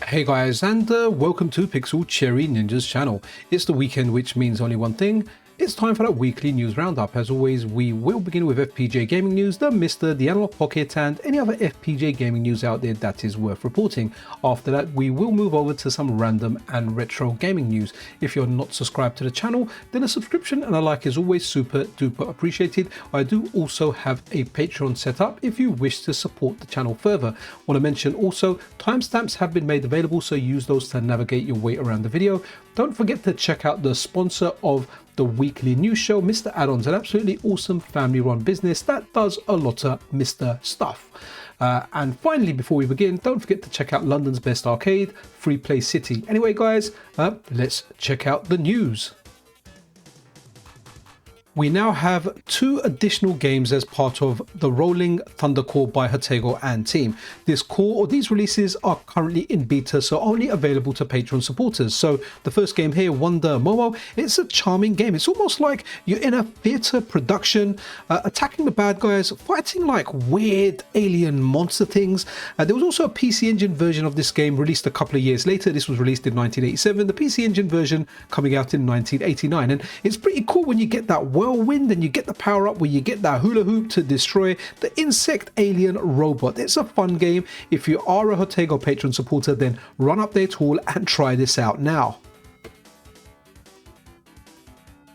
Hey guys, and welcome to Pixel Cherry Ninja's channel. It's the weekend, which means only one thing. It's time for that weekly news roundup. As always, we will begin with FPGA gaming news, the MiSTer, the Analogue Pocket, and any other FPGA gaming news out there that is worth reporting. After that, we will move over to some random and retro gaming news. If you're not subscribed to the channel, then a subscription and a like is always super duper appreciated. I do also have a Patreon set up if you wish to support the channel further. Want to mention also, timestamps have been made available, so use those to navigate your way around the video. Don't forget to check out the sponsor of the weekly news show, Mr. Add-ons, an absolutely awesome family-run business that does a lot of Mr. stuff. And finally, before we begin, don't forget to check out London's best arcade, Free Play City. Anyway, guys, let's check out the news. We now have 2 additional games as part of the Rolling Thunder core by Harringay and team. This core or these releases are currently in beta, so only available to Patreon supporters. So the first game here, Wonder Momo, it's a charming game. It's almost like you're in a theatre production, attacking the bad guys, fighting like weird alien monster things. There was also a PC Engine version of this game released a couple of years later. This was released in 1987, the PC Engine version coming out in 1989. And it's pretty cool when you get that whirlwind and you get the power up where you get that hula hoop to destroy the insect alien robot. It's a fun game. If you are a Harringay Patreon supporter, then run up their tool and try this out now.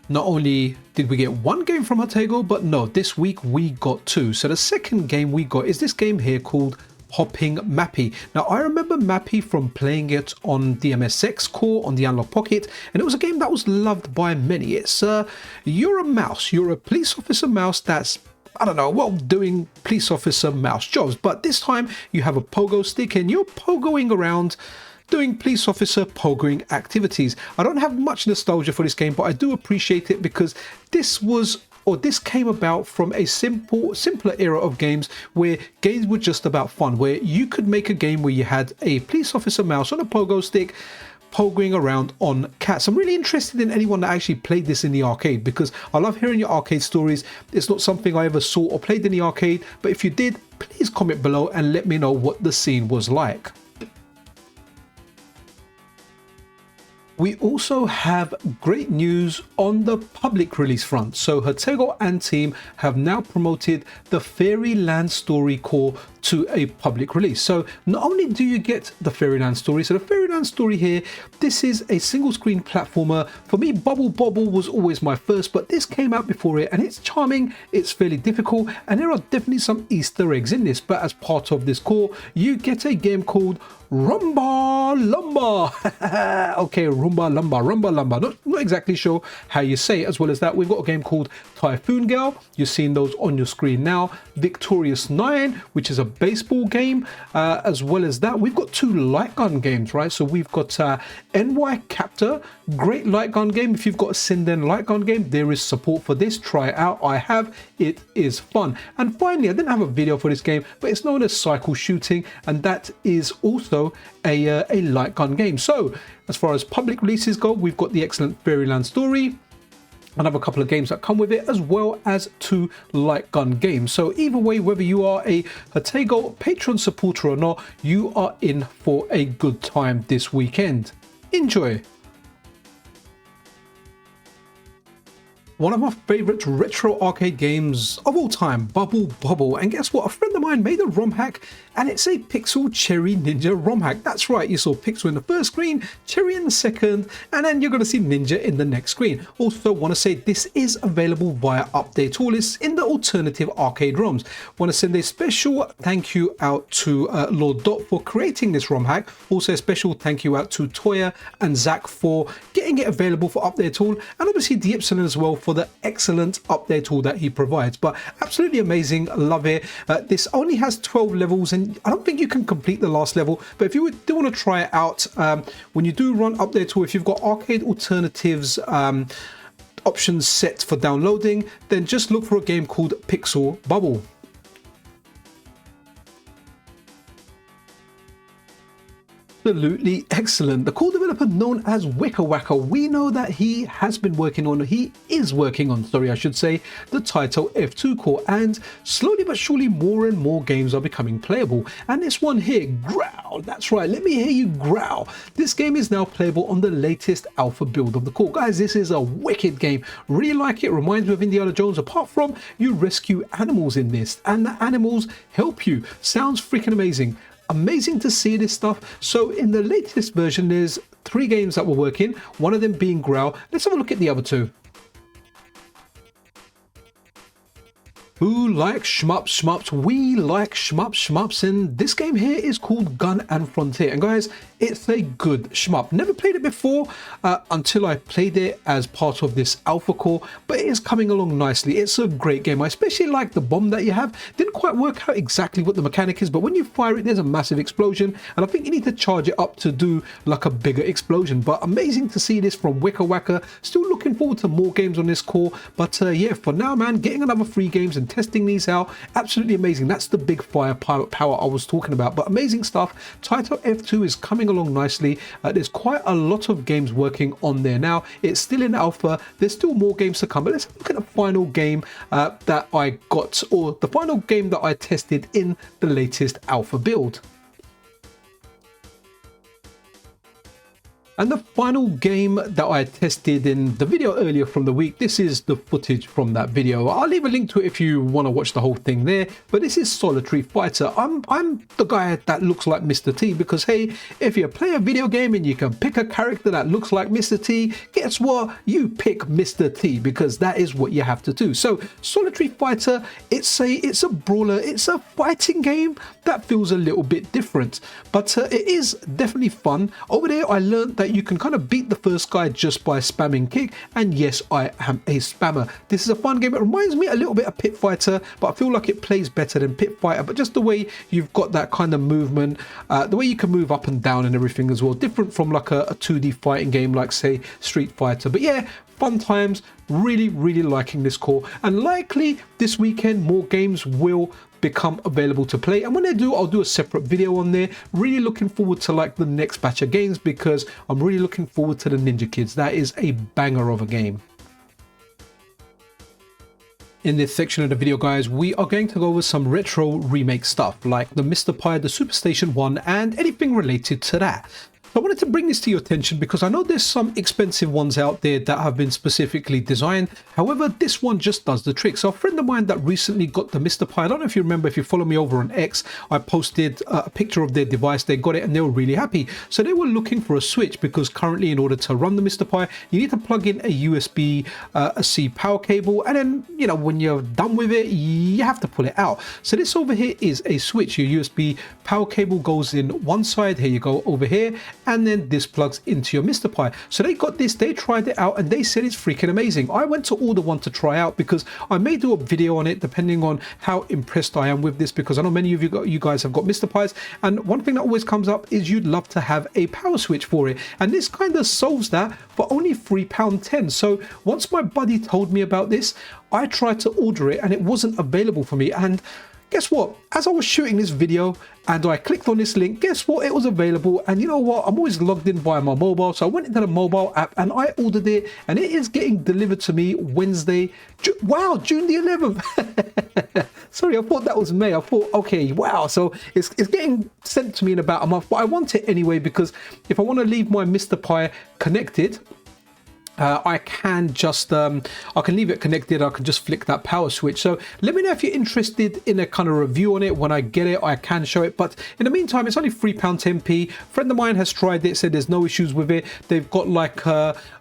Not only did we get one game from Harringay, but no, this week we got 2. So the second game we got is this game here called Hopping Mappy. Now, I remember Mappy from playing it on the MSX core on the Analogue Pocket, and it was a game that was loved by many. It's you're a mouse, you're a police officer mouse that's, I don't know, well, doing police officer mouse jobs, but this time you have a pogo stick and you're pogoing around doing police officer pogoing activities. I don't have much nostalgia for this game, but I do appreciate it because this came about from a simpler era of games where games were just about fun, where you could make a game where you had a police officer mouse on a pogo stick pogoing around on cats. I'm really interested in anyone that actually played this in the arcade because I love hearing your arcade stories. It's not something I ever saw or played in the arcade, but if you did, please comment below and let me know what the scene was like. We also have great news on the public release front. So Harringay and team have now promoted the Fairyland Story core to a public release. So not only do you get the Fairyland Story, so the Fairyland Story here, this is a single screen platformer. For me, Bubble Bobble was always my first, but this came out before it and it's charming, it's fairly difficult, and there are definitely some Easter eggs in this. But as part of this core, you get a game called Rumba Lumba. Okay, Rumba Lumba. Not exactly sure how you say it. As well as that, we've got a game called Typhoon Girl. You're seeing those on your screen now. Victorious 9, which is a baseball game. As well as that, we've got 2 light gun games, right? So we've got NY Captor, great light gun game. If you've got a Sinden light gun game, there is support for this. Try it out. I have. It is fun. And finally, I didn't have a video for this game, but it's known as Cycle Shooting, and that is also a light gun game. So as far as public releases go, we've got the excellent Fairyland Story, another couple of games that come with it, as well as 2 light gun games. So either way, whether you are a Harringay Patreon supporter or not, you are in for a good time this weekend. Enjoy. One of my favorite retro arcade games of all time, Bubble Bobble. And guess what? A friend of mine made a ROM hack, and it's a Pixel Cherry Ninja ROM hack. That's right, you saw Pixel in the first screen, Cherry in the second, and then you're going to see Ninja in the next screen. Also want to say this is available via Update All. It's in the alternative arcade ROMs. Want to send a special thank you out to Lord Dot for creating this ROM hack. Also a special thank you out to Toya and Zach for getting it available for Update All, and obviously the Epsilon as well for the excellent update tool that he provides. But absolutely amazing, love it. This only has 12 levels and I don't think you can complete the last level, but if you do want to try it out, when you do run update tool, if you've got arcade alternatives options set for downloading, then just look for a game called Pixel Bubble. Absolutely excellent. The core developer known as WickerWacker, we know that he is working on, the Taito F2 core, and slowly but surely more and more games are becoming playable. And this one here, Growl, that's right, let me hear you growl. This game is now playable on the latest alpha build of the core. Guys, this is a wicked game. Really like it. Reminds me of Indiana Jones, apart from you rescue animals in this and the animals help you. Sounds freaking amazing. Amazing to see this stuff. So in the latest version, there's 3 games that were working, one of them being Growl. Let's have a look at the other 2. Who likes shmups? We like shmups, and this game here is called Gun and Frontier. And guys, it's a good shmup. Never played it before until I played it as part of this alpha core, but it is coming along nicely. It's a great game. I especially like the bomb that you have. Didn't quite work out exactly what the mechanic is, but when you fire it, there's a massive explosion, and I think you need to charge it up to do like a bigger explosion. But amazing to see this from WickerWacker. Still looking forward to more games on this core, but yeah, for now, man, getting another 3 games and testing these out, absolutely amazing. That's the big firepower I was talking about. But amazing stuff. Taito F2 is coming along nicely. There's quite a lot of games working on there now. It's still in alpha. There's still more games to come, but let's look at the final game that I got, or the final game that I tested in the latest alpha build. And the final game that I tested in the video earlier from the week, this is the footage from that video. I'll leave a link to it if you want to watch the whole thing there, but this is Solitary Fighter. I'm the guy that looks like Mr. T, because hey, if you play a video game and you can pick a character that looks like Mr. T, guess what? You pick Mr. T, because that is what you have to do. So Solitary Fighter, it's a brawler, it's a fighting game that feels a little bit different, but it is definitely fun. Over there I learned that you can kind of beat the first guy just by spamming kick, and yes, I am a spammer. This is a fun game. It reminds me a little bit of Pit Fighter, but I feel like it plays better than Pit Fighter, but just the way you've got that kind of movement, the way you can move up and down and everything as well, different from like a 2D fighting game like say Street Fighter. But yeah, fun times. Really liking this core, and likely this weekend more games will become available to play, and when I do, I'll do a separate video on there. Really looking forward to like the next batch of games, because I'm really looking forward to the Ninja Kids. That is a banger of a game. In this section of the video, guys, we are going to go over some retro remake stuff like the Mr. Pi, the SuperStation1, and anything related to that. I wanted to bring this to your attention because I know there's some expensive ones out there that have been specifically designed. However, this one just does the trick. So a friend of mine that recently got the Mr. Pi, I don't know if you remember, if you follow me over on X, I posted a picture of their device. They got it and they were really happy. So they were looking for a switch, because currently in order to run the Mr. Pi, you need to plug in a USB-C power cable. And then, you know, when you're done with it, you have to pull it out. So this over here is a switch. Your USB power cable goes in one side. Here you go, over here. And then this plugs into your Mr. Pi. So they got this, they tried it out, and they said it's freaking amazing. I went to order one to try out, because I may do a video on it depending on how impressed I am with this, because I know many of you guys have got Mr. Pis, and one thing that always comes up is you'd love to have a power switch for it, and this kind of solves that for only £3.10. So once my buddy told me about this, I tried to order it and it wasn't available for me. And guess what? As I was shooting this video and I clicked on this link, guess what? It was available. And you know what? I'm always logged in via my mobile. So I went into the mobile app and I ordered it, and it is getting delivered to me Wednesday. Wow, June the 11th. Sorry, I thought that was May. I thought, okay, wow. So it's getting sent to me in about a month, but I want it anyway, because if I want to leave my Mr. Pi connected, I can just I can leave it connected. I can just flick that power switch. So let me know if you're interested in a kind of review on it. When I get it, I can show it, but in the meantime, it's only £3.10p. Friend of mine has tried it, said there's no issues with it. They've got like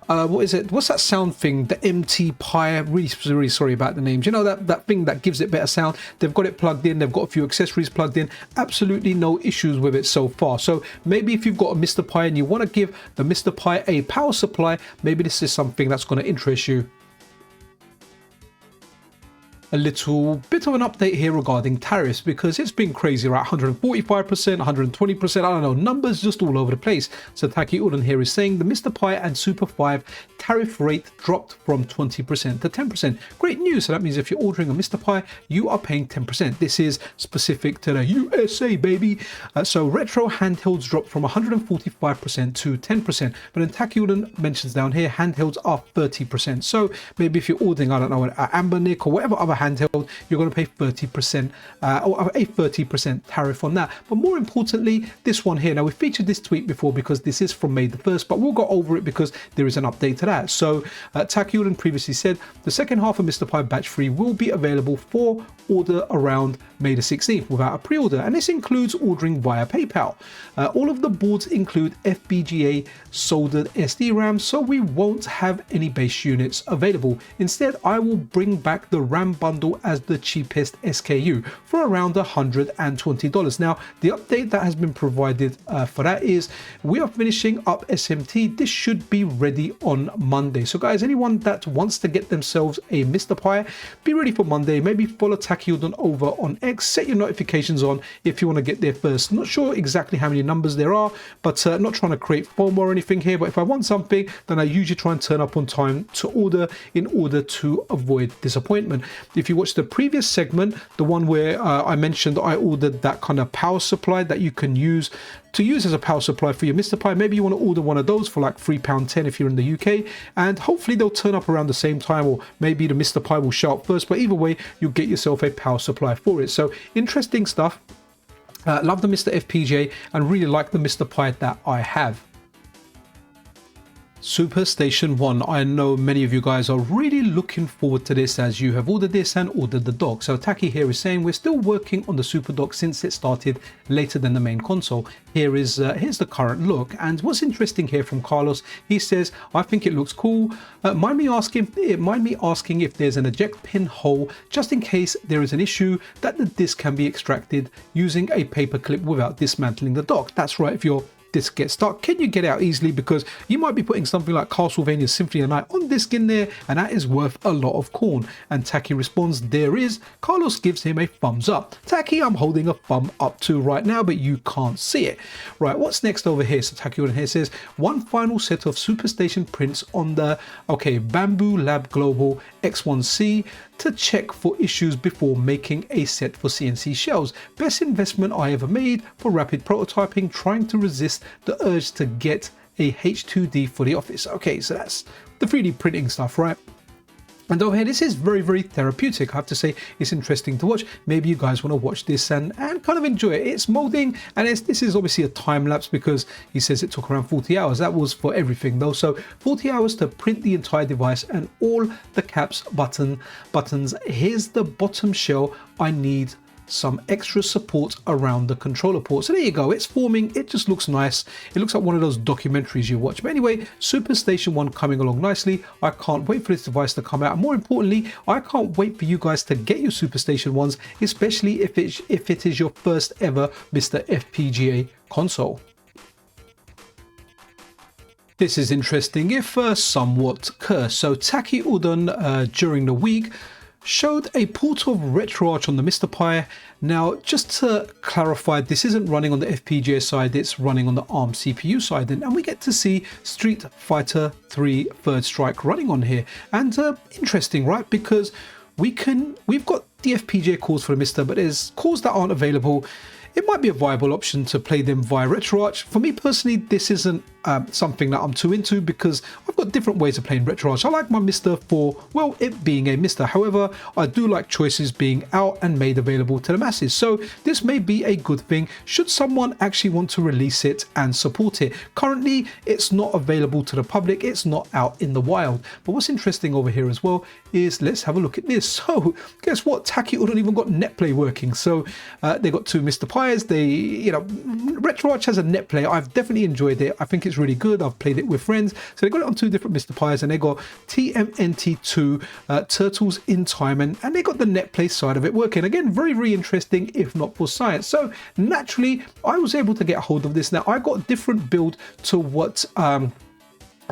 what is it, what's that sound thing, the MT Pi, really sorry about the names, you know, that thing that gives it better sound. They've got it plugged in, they've got a few accessories plugged in, absolutely no issues with it so far. So maybe if you've got a Mr. Pi and you want to give the Mr. Pi a power supply, maybe this is something that's going to interest you. a little bit of an update here regarding tariffs, because it's been crazy, right? 145%, 120%, I don't know, numbers just all over the place. So Taki Udan here is saying the MiSTer Pi and Super 5 tariff rate dropped from 20% to 10%. Great news. So that means if you're ordering a MiSTer Pi, you are paying 10%. This is specific to the USA, baby. So retro handhelds dropped from 145% to 10%. But then Taki Udan mentions down here, handhelds are 30%. So maybe if you're ordering, I don't know, an Ambernick or whatever other handheld, you're going to pay 30% or a 30% tariff on that. But more importantly, this one here. Now, we featured this tweet before because this is from May the 1st, but we'll go over it because there is an update to that. So Taki Udan previously said the second half of MiSTer Pi batch 3 will be available for order around May the 16th without a pre-order, and this includes ordering via PayPal. All of the boards include FPGA soldered SD RAM, so we won't have any base units available. Instead, I will bring back the RAM bundle as the cheapest SKU for around $120. Now, the update that has been provided for that is we are finishing up SMT. This should be ready on Monday. So guys, anyone that wants to get themselves a MiSTer Pi, be ready for Monday. Maybe follow Taki Udan over on X, set your notifications on if you want to get there first. Not sure exactly how many numbers there are, but not trying to create FOMO or anything here, but if I want something, then I usually try and turn up on time to order in order to avoid disappointment. If you watch the previous segment, the one where I mentioned I ordered that kind of power supply that you can use as a power supply for your MiSTer Pi, maybe you want to order one of those for like £3.10 if you're in the UK, and hopefully they'll turn up around the same time, or maybe the MiSTer Pi will show up first, but either way, you'll get yourself a power supply for it. So interesting stuff. Love the MiSTer FPGA and really like the MiSTer Pi that I have. SuperStationOne. I know many of you guys are really looking forward to this as you have ordered this and ordered the dock. So Taki here is saying we're still working on the Super Dock since it started later than the main console. Here's the current look, and what's interesting here from Carlos, he says, I think it looks cool. Mind me asking if there's an eject pin hole just in case there is an issue that the disc can be extracted using a paper clip without dismantling the dock. That's right, if your disc gets stuck, can you get out easily? Because you might be putting something like Castlevania Symphony of the Night on disc in there, and that is worth a lot of corn. And Taki responds, there is. Carlos gives him a thumbs up. Taki, I'm holding a thumb up to right now, but you can't see it. Right, what's next over here? So Taki over here says, one final set of SuperStation prints on the Bamboo Lab Global X1C to check for issues before making a set for CNC shells. Best investment I ever made for rapid prototyping, trying to resist the urge to get a H2D for the office. Okay, so that's the 3D printing stuff, right? And over here, this is very, very therapeutic. I have to say, it's interesting to watch. Maybe you guys want to watch this and kind of enjoy it. It's molding, and this is obviously a time lapse because he says it took around 40 hours. That was for everything though. So 40 hours to print the entire device and all the caps, buttons. Here's the bottom shell. I need some extra support around the controller port. So there you go, it's forming, it just looks nice. It looks like one of those documentaries you watch. But anyway, SuperStation1 coming along nicely. I can't wait for this device to come out, and more importantly, I can't wait for you guys to get your SuperStation1s, especially if it is your first ever MiSTer FPGA console. This is interesting, if somewhat cursed. So Taki Udan during the week showed a port of RetroArch on the MiSTer Pi. Now, just to clarify, this isn't running on the FPGA side, it's running on the ARM CPU side, and we get to see Street Fighter 3 Third Strike running on here. And interesting, right? Because we've got the FPGA cores for the MiSTer, but there's cores that aren't available. It might be a viable option to play them via RetroArch. For me personally, this isn't something that I'm too into because I've got different ways of playing RetroArch. I like my MiSTer for, well, it being a MiSTer. However, I do like choices being out and made available to the masses. So this may be a good thing should someone actually want to release it and support it. Currently, it's not available to the public. It's not out in the wild. But what's interesting over here as well is, let's have a look at this. So guess what? Taki Udan even got NetPlay working. So they got two MiSTer Pi's. RetroArch has a NetPlay. I've definitely enjoyed it. I think it's really good. I've played it with friends. So they got it on two different MiSTer Pi's, and they got TMNT2 Turtles in Time, and they got the NetPlay side of it working. Again, very, very interesting, if not for science. So naturally, I was able to get a hold of this. Now, I got a different build to what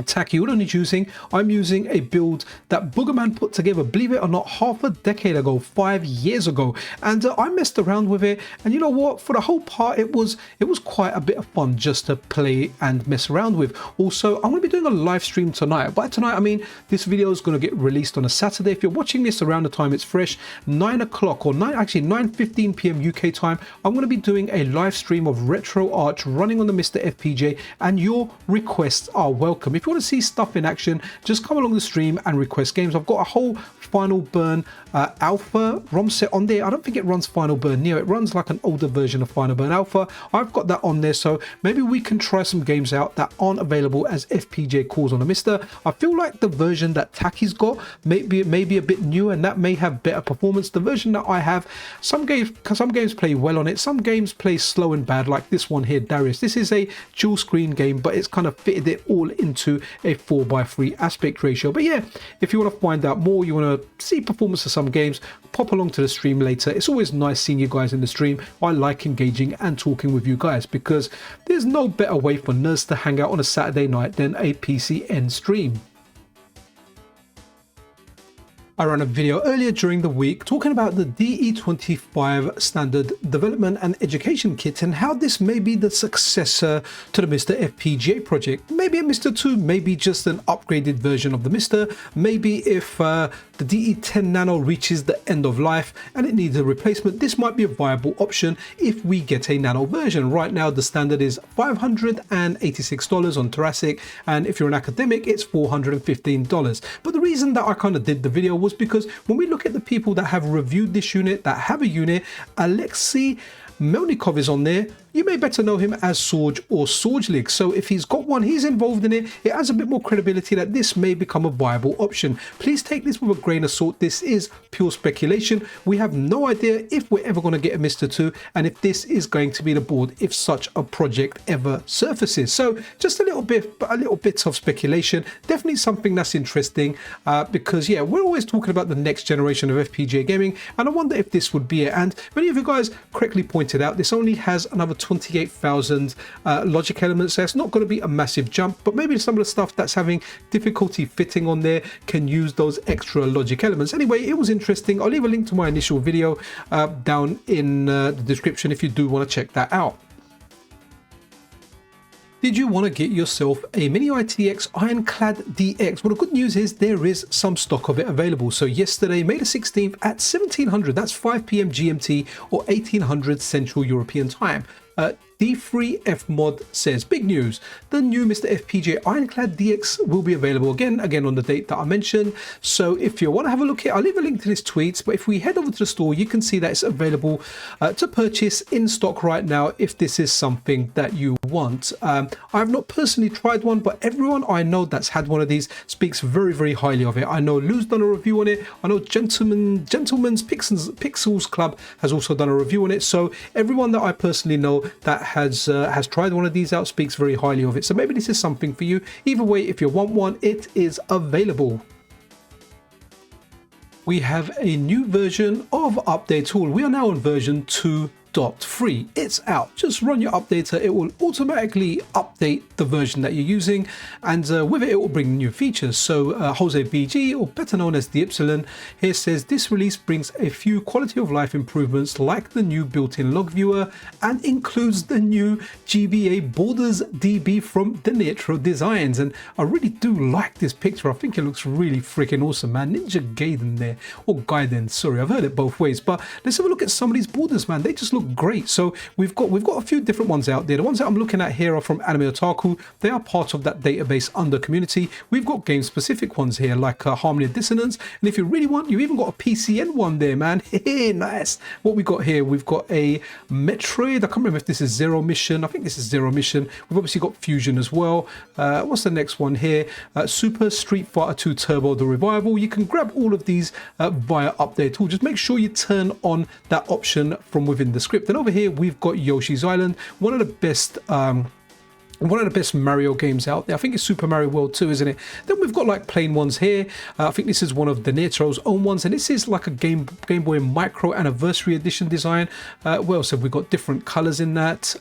tacky. What I'm using, I'm using a build that Boogerman put together, believe it or not, half a decade ago, 5 years ago, and I messed around with it, and you know what, for the whole part it was quite a bit of fun just to play and mess around with. Also, I'm going to be doing a live stream tonight. By tonight I mean this video is going to get released on a Saturday. If you're watching this around the time it's fresh, 9 o'clock or 9:15 p.m. UK time, I'm going to be doing a live stream of RetroArch running on the MiSTer FPGA, and your requests are welcome. If you want to see stuff in action, just come along the stream and request games. I've got a whole Final Burn Alpha ROM set on there. I don't think it runs Final Burn Neo. It runs like an older version of Final Burn Alpha. I've got that on there, so maybe we can try some games out that aren't available as FPGA cores on the MiSTer. I feel like the version that Tacky's got maybe a bit newer, and that may have better performance. The version that I have, some games play well on it, some games play slow and bad, like this one here, Darius. This is a dual screen game, but it's kind of fitted it all into a 4:3 aspect ratio. But yeah, if you want to find out more, you want to see performance of some games, pop along to the stream later. It's always nice seeing you guys in the stream. I like engaging and talking with you guys, because there's no better way for nerds to hang out on a Saturday night than a PCN stream. I ran a video earlier during the week talking about the DE25 standard development and education kit and how this may be the successor to the MiSTer FPGA project. Maybe a MiSTer 2, maybe just an upgraded version of the MiSTer. Maybe if the DE10 Nano reaches the end of life and it needs a replacement, this might be a viable option if we get a Nano version. Right now the standard is $586 on Thoracic, and if you're an academic it's $415. But the reason that I kind of did the video was because when we look at the people that have reviewed this unit, that have a unit, Alexei Melnikov is on there. You may better know him as Sorg or Sorglig. So if he's got one, he's involved in it, it has a bit more credibility that this may become a viable option. Please take this with a grain of salt. This is pure speculation. We have no idea if we're ever going to get a MiSTer 2 and if this is going to be the board if such a project ever surfaces. So just a little bit of speculation. Definitely something that's interesting because yeah, we're always talking about the next generation of FPGA gaming, and I wonder if this would be it. And many of you guys correctly pointed out this only has another 28,000 logic elements, so it's not going to be a massive jump, but maybe some of the stuff that's having difficulty fitting on there can use those extra logic elements. Anyway, it was interesting. I'll leave a link to my initial video down in the description if you do want to check that out. Did you want to get yourself a Mini ITX Ironclad DX? Well, the good news is there is some stock of it available. So yesterday, May the 16th at 1700, that's 5 p.m. GMT or 1800 Central European Time. D3F Mod says, big news, the new MiSTer FPGA Ironclad DX will be available again on the date that I mentioned. So if you want to have a look at it, I'll leave a link to this tweet, but if we head over to the store, you can see that it's available to purchase in stock right now if this is something that you want. I have not personally tried one, but everyone I know that's had one of these speaks very, very highly of it. I know Lou's done a review on it. I know Gentleman's Pixels Club has also done a review on it. So everyone that I personally know that has tried one of these out speaks very highly of it. So maybe this is something for you. Either way, if you want one, it is available. We have a new version of Update Tool. We are now on version 2.3. It's out. Just run your updater. It will automatically update the version that you're using, and with it will bring new features. So Jose BG, or better known as the Epsilon, here says this release brings a few quality of life improvements like the new built-in log viewer and includes the new GBA Borders DB from Denetro Designs. And I really do like this picture. I think it looks really freaking awesome, man. Ninja Gaiden there, or Gaiden, sorry, I've heard it both ways. But let's have a look at some of these borders, man. They just look great. So we've got a few different ones out there. The ones that I'm looking at here are from Anime Otaku. They are part of that database under community. We've got game specific ones here like Harmony and Dissonance, and if you really want, you've even got a PCN one there, man. Nice. What we got here, we've got a Metroid. I can't remember if this is Zero Mission. I think this is Zero Mission. We've obviously got Fusion as well. What's the next one here? Super Street Fighter 2 Turbo The Revival. You can grab all of these via Update Tool. Just make sure you turn on that option from within the script. And over here we've got Yoshi's Island, one of the best Mario games out there. I think it's Super Mario World 2, isn't it? Then we've got like plain ones here. I think this is one of Denetro's own ones, and this is like a Game Boy Micro Anniversary Edition design. What else have we got? Different colors in that.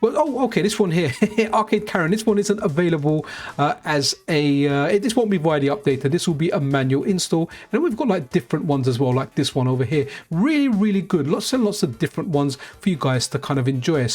Well, oh, okay, this one here, Arcade Karen, this one isn't available as a, this won't be via the updater, this will be a manual install. And then we've got like different ones as well, like this one over here. Really, really good. Lots and lots of different ones for you guys to kind of enjoy.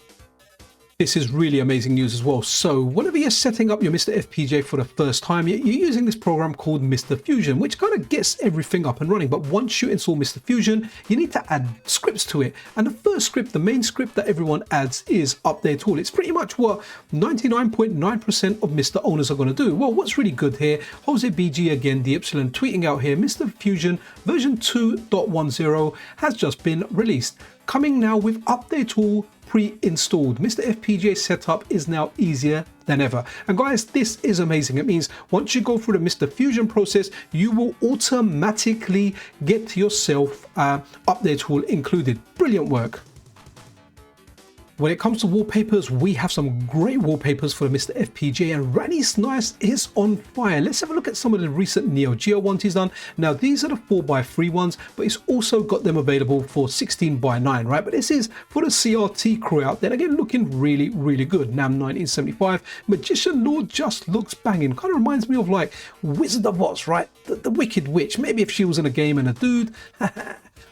This is really amazing news as well. So whenever you're setting up your MiSTer FPGA for the first time, you're using this program called MiSTer Fusion, which kind of gets everything up and running. But once you install MiSTer Fusion, you need to add scripts to it. And the first script, the main script that everyone adds is update all. It's pretty much what 99.9% of MiSTer owners are going to do. Well, what's really good here, Jose BG again, the Epsilon, tweeting out here, MiSTer Fusion version 2.10 has just been released. Coming now with update all pre-installed. MiSTer FPGA setup is now easier than ever. And guys, this is amazing. It means once you go through the MiSTer Fusion process, you will automatically get yourself update all included. Brilliant work. When it comes to wallpapers, we have some great wallpapers for the MiSTer FPGA, and Ranny Snice is on fire. Let's have a look at some of the recent Neo Geo ones he's done. Now, these are the 4x3 ones, but he's also got them available for 16x9, right? But this is for the CRT crew out there. Again, looking really, really good. NAM 1975. Magician Lord just looks banging. Kind of reminds me of like Wizard of Oz, right? The Wicked Witch. Maybe if she was in a game and a dude.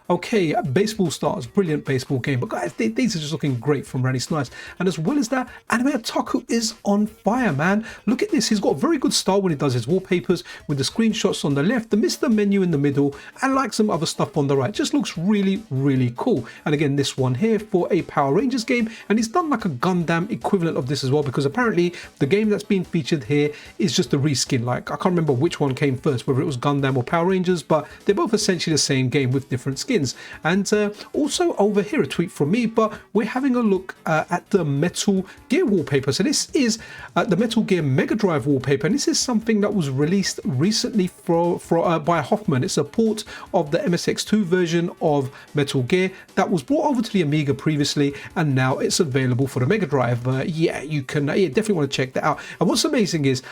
Okay, Baseball Stars, brilliant baseball game. But guys, these are just looking great from Ranny Snice. And as well as that, Anime Otaku is on fire, man. Look at this. He's got a very good style when he does his wallpapers with the screenshots on the left, the MiSTer menu in the middle, and like some other stuff on the right. Just looks really, really cool. And again, this one here for a Power Rangers game. And he's done like a Gundam equivalent of this as well, because apparently the game that's being featured here is just a reskin. Like, I can't remember which one came first, whether it was Gundam or Power Rangers, but they're both essentially the same game with different skins. And also over here, a tweet from me, but we're having a look at the Metal Gear wallpaper. So this is the Metal Gear Mega Drive wallpaper, and this is something that was released recently by Hoffman. It's a port of the MSX2 version of Metal Gear that was brought over to the Amiga previously, and now it's available for the Mega Drive. Yeah, you can definitely want to check that out. And what's amazing is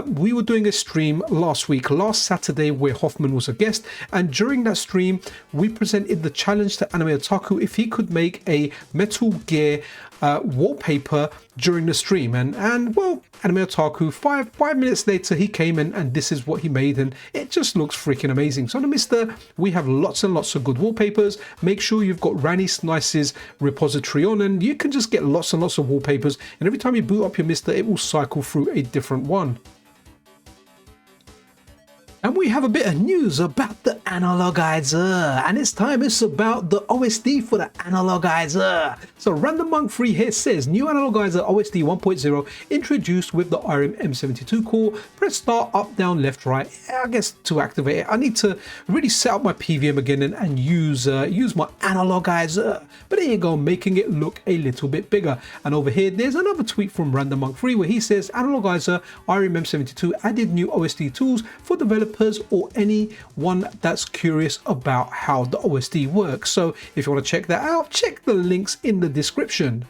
we were doing a stream last Saturday, where Hoffman was a guest, and during that stream we presented the challenge to Anime Otaku if he could make a Metal Gear wallpaper during the stream, and well, Anime Otaku, five minutes later he came in, and this is what he made, and it just looks freaking amazing. So on the MiSTer, we have lots and lots of good wallpapers. Make sure you've got Ranny Snice's repository on, and you can just get lots and lots of wallpapers, and every time you boot up your MiSTer, it will cycle through a different one. And we have a bit of news about the Analogizer, and this time it's about the OSD for the Analogizer. So Random Monk 3 here says, new Analogizer OSD 1.0 introduced with the Irem M72 core. Press start, up, down, left, right. I guess to activate it, I need to really set up my PVM again and use my Analogizer. But there you go, making it look a little bit bigger. And over here, there's another tweet from Random Monk 3 where he says, Analogizer Irem M72 added new OSD tools for developers or anyone that's curious about how the OSD works. So if you want to check that out, check the links in the description.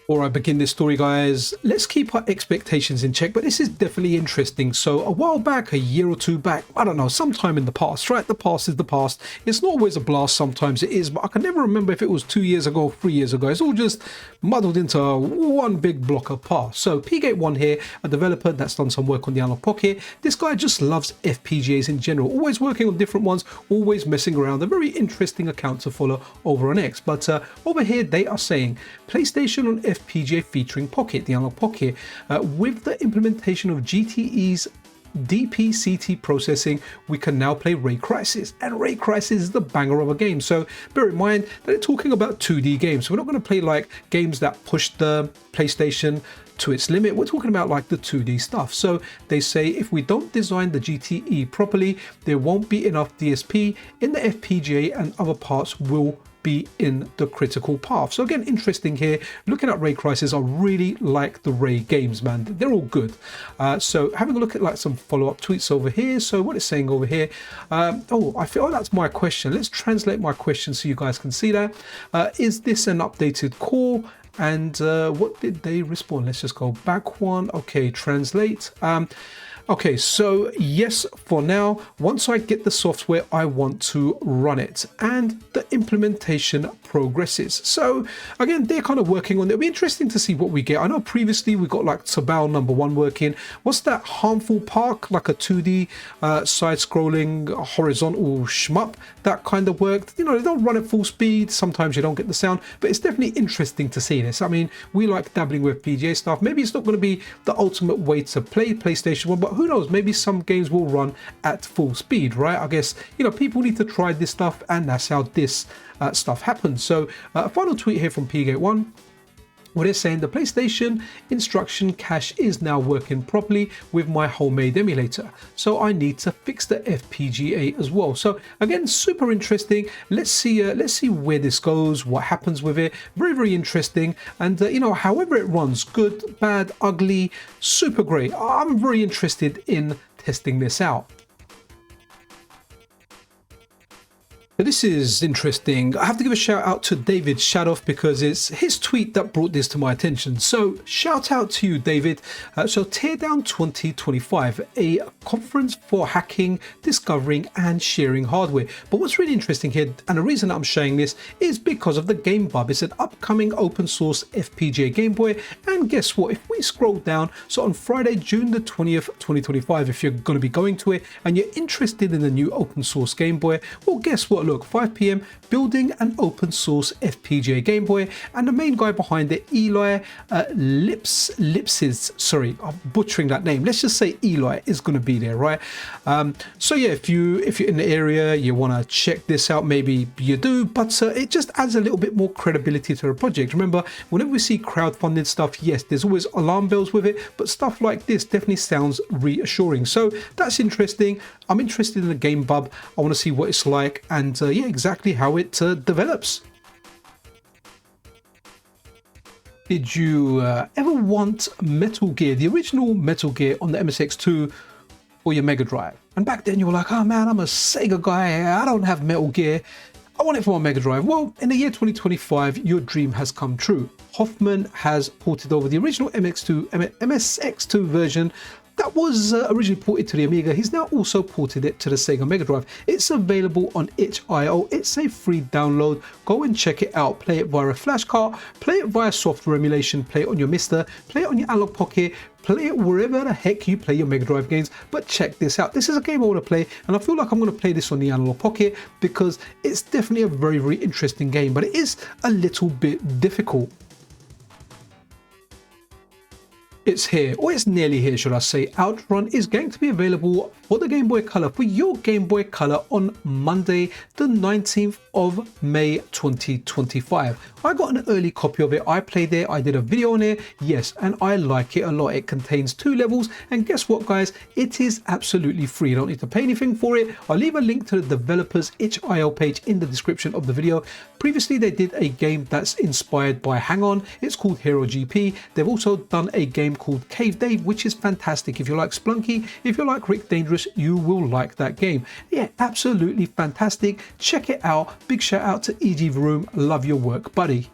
Before I begin this story, guys, let's keep our expectations in check, but this is definitely interesting. So a while back, a year or two back, I don't know, sometime in the past, right? The past is the past. It's not always a blast, sometimes it is, but I can never remember if it was 2 years ago or 3 years ago. It's all just muddled into one big block of past. So P-Gate1 here, a developer that's done some work on the Analogue Pocket. This guy just loves FPGAs in general, always working on different ones, always messing around. A very interesting account to follow over on X. But over here, they are saying PlayStation on FPGA featuring Pocket, the Analogue Pocket, with the implementation of GTE's DPCT processing, we can now play Ray Crisis, and Ray Crisis is the banger of a game. So bear in mind that they're talking about 2D games, so we're not going to play like games that push the PlayStation to its limit. We're talking about like the 2D stuff. So they say if we don't design the GTE properly, there won't be enough DSP in the FPGA, and other parts will be in the critical path. So again, interesting here. Looking at Ray Crisis, I really like the Ray games, man. They're all good. So having a look at like some follow-up tweets over here. So what it's saying over here, oh, I feel that's my question. Let's translate my question so you guys can see that. Is this an updated core? And what did they respond? Let's just go back one. Okay, translate. Okay, so yes, for now, once I get the software, I want to run it and the implementation progresses. So again, they're kind of working on it. It'll be interesting to see what we get. I know previously we got like Tabal #1 working. What's that Harmful Park, like a 2D side-scrolling horizontal shmup, that kind of worked. You know, they don't run at full speed. Sometimes you don't get the sound, but it's definitely interesting to see this. I mean, we like dabbling with FPGA stuff. Maybe it's not going to be the ultimate way to play PlayStation 1, but who knows, maybe some games will run at full speed, right? I guess, you know, people need to try this stuff, and that's how this stuff happens. So a final tweet here from PGate1, where they're saying the PlayStation instruction cache is now working properly with my homemade emulator, so I need to fix the FPGA as well. So again, super interesting. Let's see where this goes, what happens with it. Very interesting. And you know, however it runs, good, bad, ugly, super great. I'm very interested in testing this out. This is interesting. I have to give a shout out to David Shadoff because it's his tweet that brought this to my attention. So shout out to you, David. So Teardown 2025, a conference for hacking, discovering and sharing hardware. But what's really interesting here, and the reason I'm showing this, is because of the Game Bub. It's an upcoming open source FPGA Game Boy. And guess what? If we scroll down, so on Friday, June the 20th, 2025, if you're going to be going to it and you're interested in the new open source Game Boy, well, guess what? Look, 5 p.m. building an open source FPGA Game Boy, and the main guy behind it, Eli Lipsis, sorry, I'm butchering that name. Let's just say Eli is going to be there, right? So yeah, if you're in the area, you want to check this out, maybe you do, but it just adds a little bit more credibility to the project. Remember, whenever we see crowdfunded stuff, yes, there's always alarm bells with it, but stuff like this definitely sounds reassuring. So that's interesting. I'm interested in the Game Bub. I want to see what it's like, and yeah, exactly how it develops. Did you ever want Metal Gear, the original Metal Gear on the MSX2 or your Mega Drive? And back then you were like, oh man, I'm a Sega guy, I don't have Metal Gear, I want it for my Mega Drive. Well, in the year 2025, your dream has come true. Hoffman has ported over the original MSX2 version that was originally ported to the Amiga. He's now also ported it to the Sega Mega Drive. It's available on itch.io. It's a free download. Go and check it out. Play it via a flash cart, play it via software emulation, play it on your MiSTer, play it on your Analogue Pocket, play it wherever the heck you play your Mega Drive games. But check this out. This is a game I want to play, and I feel like I'm going to play this on the Analogue Pocket because it's definitely a very interesting game, but it is a little bit difficult. It's here, or it's nearly here, should I say. Outrun is going to be available for the Game Boy Color, for your Game Boy Color, on Monday, the 19th of May 2025. I got an early copy of it. I played it. I did a video on it. Yes, and I like it a lot. It contains 2 levels, and guess what, guys? It is absolutely free. You don't need to pay anything for it. I'll leave a link to the developers itch.io page in the description of the video. Previously, they did a game that's inspired by Hang On. It's called Hero GP. They've also done a game called Cave Dave, which is fantastic. If you like Splunky, if you like Rick Dangerous, you will like that game. Yeah, absolutely fantastic. Check it out. Big shout out to Eade Room. Love your work, buddy.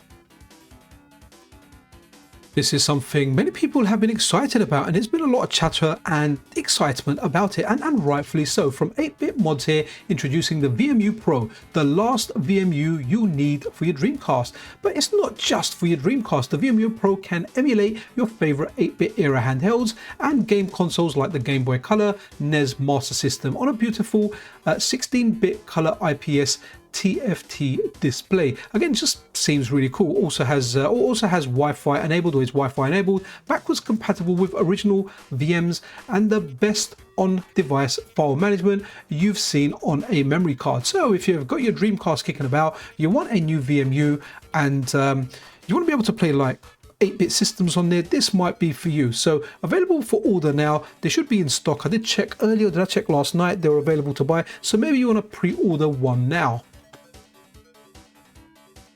This is something many people have been excited about, and there's been a lot of chatter and excitement about it, and rightfully so. From 8-Bit Mods here, introducing the VMU Pro, the last VMU you need for your Dreamcast. But it's not just for your Dreamcast. The VMU Pro can emulate your favorite 8-bit era handhelds and game consoles like the Game Boy Color, NES Master System on a beautiful 16-bit color IPS TFT display. Again, just seems really cool. Also has Wi-Fi enabled, or is Wi-Fi enabled, backwards compatible with original VMs, and the best on-device file management you've seen on a memory card. So if you've got your Dreamcast kicking about, you want a new VMU, and you want to be able to play like 8-bit systems on there, this might be for you. So available for order now. They should be in stock. I did check earlier, did I check last night? They were available to buy, so maybe you want to pre-order one now.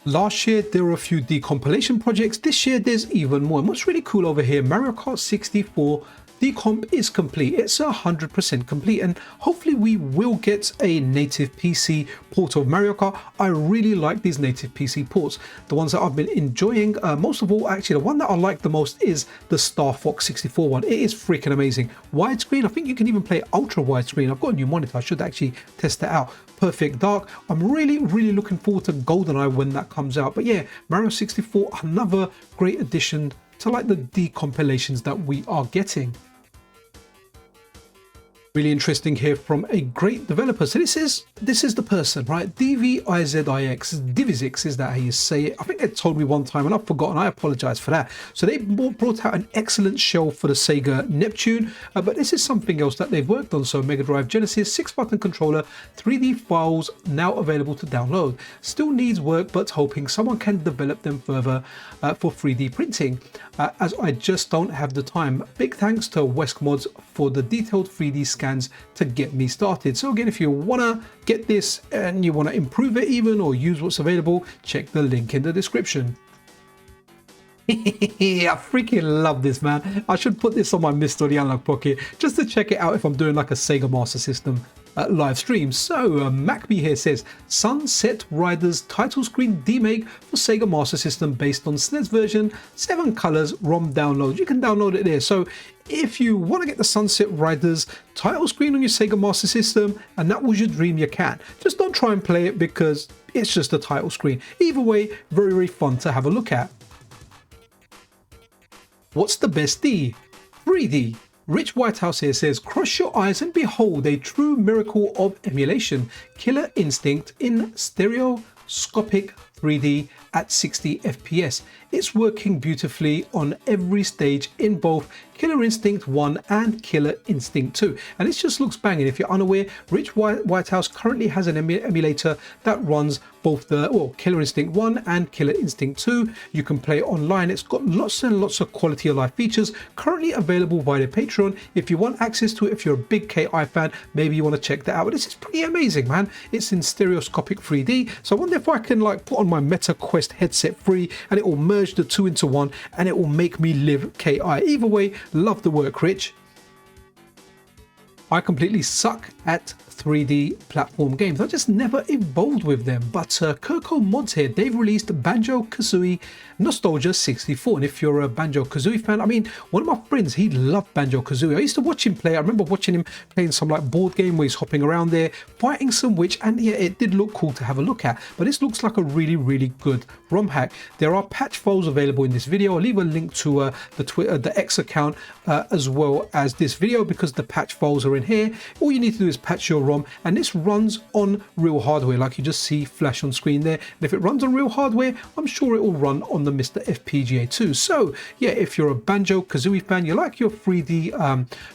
Last year, there were a few decompilation projects. This year, there's even more. And what's really cool over here, Mario Kart 64 the comp is complete. It's 100% complete, and hopefully we will get a native PC port of Mario Kart. I really like these native PC ports. The ones that I've been enjoying most of all, actually the one that I like the most is the Star Fox 64 one. It is freaking amazing. Widescreen, I think you can even play ultra widescreen. I've got a new monitor, I should actually test that out. Perfect dark. I'm really looking forward to GoldenEye when that comes out. But yeah, Mario 64, another great addition to like the decompilations that we are getting. Really interesting here from a great developer. So this is the person, right? Divizix, is that how you say it? I think they told me one time and I've forgotten. I apologize for that. So they brought out an excellent shell for the Sega Neptune, but this is something else that they've worked on. So Mega Drive Genesis 6-button controller, 3D files now available to download. Still needs work, but hoping someone can develop them further for 3D printing, as I just don't have the time. Big thanks to Weskmods for the detailed 3D scans to get me started. So again, if you want to get this and you want to improve it even or use what's available, check the link in the description. I freaking love this, man. I should put this on my MiSTer, the Analogue Pocket, just to check it out if I'm doing like a Sega Master System live stream. So Mappy here says Sunset Riders title screen demake for Sega Master System based on SNES version, 7 colors ROM download. You can download it there. So if you want to get the Sunset Riders title screen on your Sega Master System and that was your dream, you can. Just don't try and play it because it's just a title screen. Either way, very fun to have a look at. What's the best D? 3D. Rich Whitehouse here says, cross your eyes and behold a true miracle of emulation. Killer Instinct in stereoscopic 3D at 60 FPS. It's working beautifully on every stage in both Killer Instinct 1 and Killer Instinct 2, and it just looks banging. If you're unaware, Rich Whitehouse currently has an emulator that runs both the Killer Instinct 1 and Killer Instinct 2. You can play it online. It's got lots and lots of quality of life features currently available via Patreon. If you want access to it, if you're a big KI fan, maybe you want to check that out. But this is pretty amazing, man. It's in stereoscopic 3D, so I wonder if I can like put on my Meta Quest headset 3 and it will merge the two into one and it will make me live KI. Either way, love the work, Rich. I completely suck at 3D platform games. I just never evolved with them. But Kirko Mods here, they've released Banjo-Kazooie Nostalgia 64. And if you're a Banjo-Kazooie fan, I mean, one of my friends, he loved Banjo-Kazooie. I used to watch him play. I remember watching him playing some like board game where he's hopping around there, fighting some witch. And yeah, it did look cool to have a look at. But this looks like a really good ROM hack. There are patch files available in this video. I'll leave a link to the X account as well as this video because the patch files are in here. All you need to do is patch your ROM, and this runs on real hardware like you just see flash on screen there. And if it runs on real hardware, I'm sure it will run on the MiSTer FPGA too. So yeah, if you're a Banjo-Kazooie fan, you like your 3D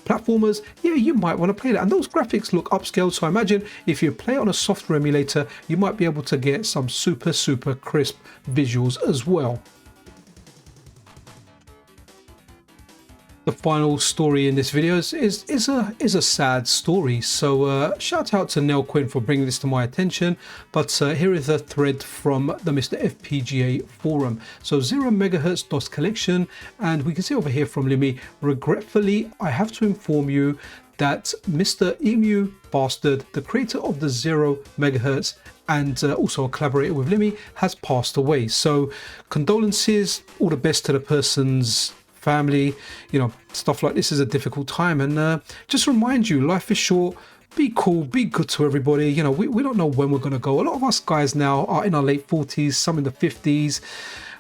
platformers, yeah, you might want to play that. And those graphics look upscaled, so I imagine if you play it on a software emulator, you might be able to get some super crisp visuals as well. The final story in this video is a sad story. So shout out to Nell Quinn for bringing this to my attention. But here is a thread from the MiSTer FPGA forum. So 0 MHz DOS collection, and we can see over here from Limmy, regretfully, I have to inform you that Mr. Emu Bastard, the creator of the 0 MHz and also a collaborator with Limmy, has passed away. So condolences, all the best to the person's family. You know, stuff like this is a difficult time, and just remind you, life is short. Be cool, be good to everybody. You know, we don't know when we're going to go. A lot of us guys now are in our late 40s, some in the 50s.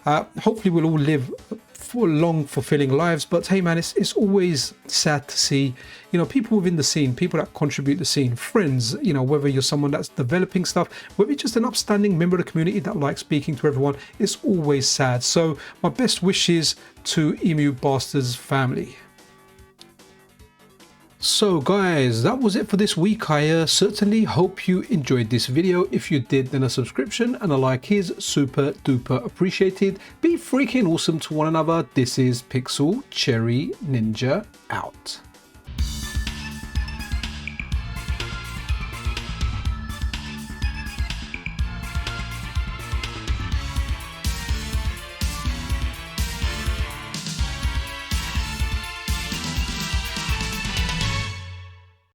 Hopefully we'll all live for long, fulfilling lives. But hey man, it's always sad to see, you know, people within the scene, people that contribute to the scene, friends, you know, whether you're someone that's developing stuff, whether you're just an upstanding member of the community that likes speaking to everyone, it's always sad. So my best wishes to Emu Bastard's family. So guys, that was it for this week. I certainly hope you enjoyed this video. If you did, then a subscription and a like is super duper appreciated. Be freaking awesome to one another. This is Pixel Cherry Ninja out.